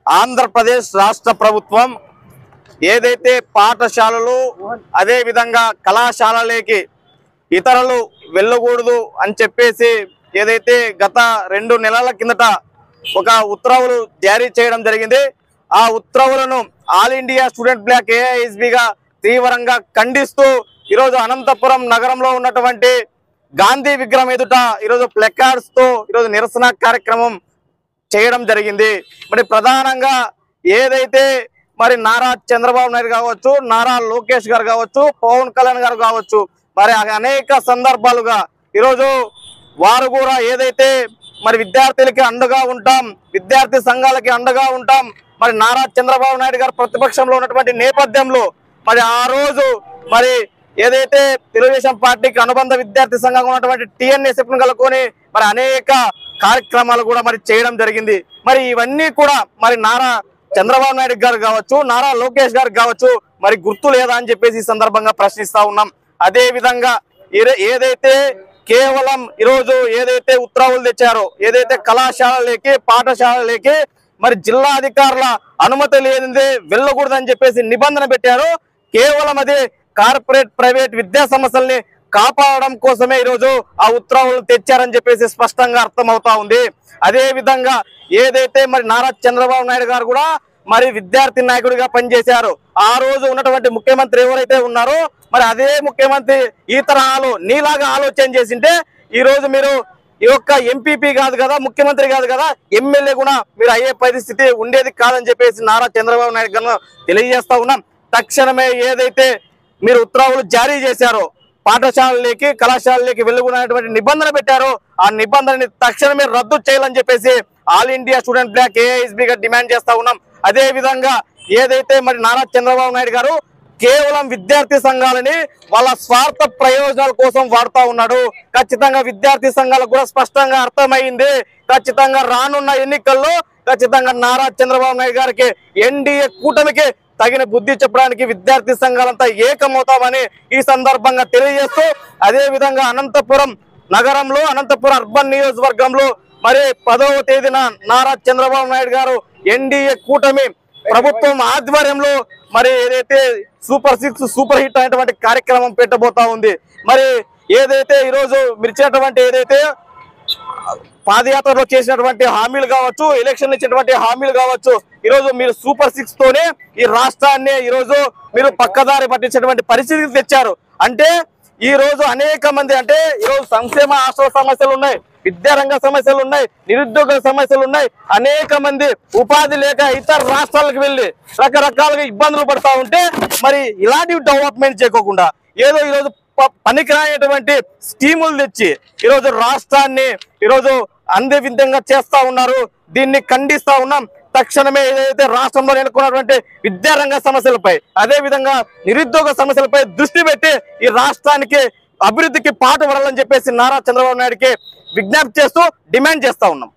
ఆంధ్రప్రదేశ్ రాష్ట్ర ప్రభుత్వం ఏదైతే పాఠశాలలు అదే విధంగా కళాశాలలకి ఇతరులు వెళ్ళకూడదు అని చెప్పేసి ఏదైతే గత 2 నెలల కిందట ఒక ఉత్తర్వులు జారీ చేయడం జరిగింది। ఆ ఉత్తర్వులను ఆల్ ఇండియా స్టూడెంట్ బ్లాక్ ఏఐఎస్బిగా తీవ్రంగా ఖండిస్తూ ఈరోజు అనంతపురం నగరంలో ఉన్నటువంటి గాంధీ విగ్రహం ఎదుట ఈరోజు ప్లకార్డ్స్ తో ఈరోజు నిరసన కార్యక్రమం చేయడం జరిగింది। మరి ప్రధానంగా ఏదైతే మరి నారా చంద్రబాబు నాయుడు కావచ్చు, నారా లోకేష్ గారు కావచ్చు, పవన్ కళ్యాణ్ గారు కావచ్చు, మరి అనేక సందర్భాలుగా ఈరోజు వారు కూడా ఏదైతే మరి విద్యార్థులకి అండగా ఉంటాం, విద్యార్థి సంఘాలకి అండగా ఉంటాం, మరి నారా చంద్రబాబు నాయుడు గారు ప్రతిపక్షంలో ఉన్నటువంటి నేపథ్యంలో మరి ఆ రోజు మరి ఏదైతే తెలుగుదేశం పార్టీకి అనుబంధ విద్యార్థి సంఘంగా ఉన్నటువంటి టీఎన్ఎస్ఎఫ్ ను కలుపుకొని మరి అనేక కార్యక్రమాలు కూడా మరి చేయడం జరిగింది। మరి ఇవన్నీ కూడా మరి నారా చంద్రబాబు నాయుడు గారు కావచ్చు, నారా లోకేష్ గారు కావచ్చు, మరి గుర్తు లేదా అని చెప్పేసి ఈ సందర్భంగా ప్రశ్నిస్తా ఉన్నాం। అదే విధంగా ఏదైతే కేవలం ఈరోజు ఏదైతే ఉత్తర్వులు తెచ్చారో, ఏదైతే కళాశాలలకి పాఠశాలలకి మరి జిల్లా అధికారుల అనుమతి లేనిదే వెళ్ళకూడదని చెప్పేసి నిబంధన పెట్టారో, కేవలం అదే కార్పొరేట్ ప్రైవేట్ విద్యా సంస్థల్ని కాపాడడం కోసమే ఈరోజు ఆ ఉత్తర్వులు తెచ్చారని చెప్పేసి స్పష్టంగా అర్థమవుతా ఉంది। అదే విధంగా ఏదైతే మరి నారా చంద్రబాబు నాయుడు గారు కూడా మరి విద్యార్థి నాయకుడిగా పనిచేశారు। ఆ రోజు ఉన్నటువంటి ముఖ్యమంత్రి ఎవరైతే ఉన్నారో మరి అదే ముఖ్యమంత్రి ఈ తరహాలో నీలాగా ఆలోచన చేసింటే ఈ రోజు మీరు ఈ యొక్క ఎంపీపీ కాదు కదా, ముఖ్యమంత్రి కాదు కదా, ఎమ్మెల్యే కూడా మీరు అయ్యే పరిస్థితి ఉండేది కాదని చెప్పేసి నారా చంద్రబాబు నాయుడు గారు తెలియజేస్తా ఉన్నాం। తక్షణమే ఏదైతే మీరు ఉత్తర్వులు జారీ చేశారో, పాఠశాలలకి కళాశాలలకి వెళ్ళకూడనటువంటి నిబంధన పెట్టారో ఆ నిబంధనని తక్షణమే రద్దు చేయాలని చెప్పేసి ఆల్ ఇండియా స్టూడెంట్ బ్లాక్ ఏఐఎస్బిగా డిమాండ్ చేస్తా ఉన్నాం। అదే విధంగా ఏదైతే మరి నారా చంద్రబాబు నాయుడు గారు కేవలం విద్యార్థి సంఘాలని వాళ్ళ స్వార్థ ప్రయోజనాల కోసం వాడుతా ఉన్నాడు। ఖచ్చితంగా విద్యార్థి సంఘాలకు కూడా స్పష్టంగా అర్థమైంది। ఖచ్చితంగా రానున్న ఎన్నికల్లో ఖచ్చితంగా నారా చంద్రబాబు నాయుడు గారికి ఎన్డీఏ కూటమికి తగిన బుద్ధి చెప్పడానికి విద్యార్థి సంఘాలంతా ఏకమవుతామని ఈ సందర్భంగా తెలియజేస్తూ, అదే విధంగా అనంతపురం నగరంలో అనంతపురం అర్బన్ నియోజకవర్గంలో మరి 10వ తేదీన నారా చంద్రబాబు నాయుడు గారు ఎన్డీఏ కూటమి ప్రభుత్వం ఆధ్వర్యంలో మరి ఏదైతే సూపర్ 6 సూపర్ హిట్ అనేటువంటి కార్యక్రమం పెట్టబోతా ఉంది। మరి ఏదైతే ఈరోజు మిర్చినటువంటి ఏదైతే పాదయాత్రలో చేసినటువంటి హామీలు కావచ్చు, ఎలక్షన్ ఇచ్చినటువంటి హామీలు కావచ్చు, ఈరోజు మీరు సూపర్ 6 తోనే ఈ రాష్ట్రాన్ని ఈరోజు మీరు పక్కదారి పట్టించినటువంటి పరిస్థితికి తెచ్చారు। అంటే ఈ రోజు అనేక మంది అంటే ఈరోజు సంక్షేమ ఆశ్రయ సమస్యలు ఉన్నాయి, విద్యారంగ సమస్యలు ఉన్నాయి, నిరుద్యోగ సమస్యలు ఉన్నాయి, అనేక మంది ఉపాధి లేక ఇతర రాష్ట్రాలకు వెళ్ళి రకరకాలుగా ఇబ్బందులు పడతా ఉంటే మరి ఇలాంటివి డెవలప్మెంట్ చేయకోకుండా ఏదో ఈరోజు పనికిరానటువంటి స్కీములు తెచ్చి ఈరోజు రాష్ట్రాన్ని ఈరోజు అందే విధంగా చేస్తా ఉన్నారు। దీన్ని ఖండిస్తా ఉన్నాం। తక్షణమే ఏదైతే రాష్ట్రంలో నెలకొన్నటువంటి విద్యారంగ సమస్యలపై అదే విధంగా నిరుద్యోగ సమస్యలపై దృష్టి పెట్టి ఈ రాష్ట్రానికి అభివృద్ధికి పాటుపడాలని చెప్పేసి నారా చంద్రబాబు నాయుడుకి విజ్ఞప్తి చేస్తూ డిమాండ్ చేస్తా ఉన్నాం।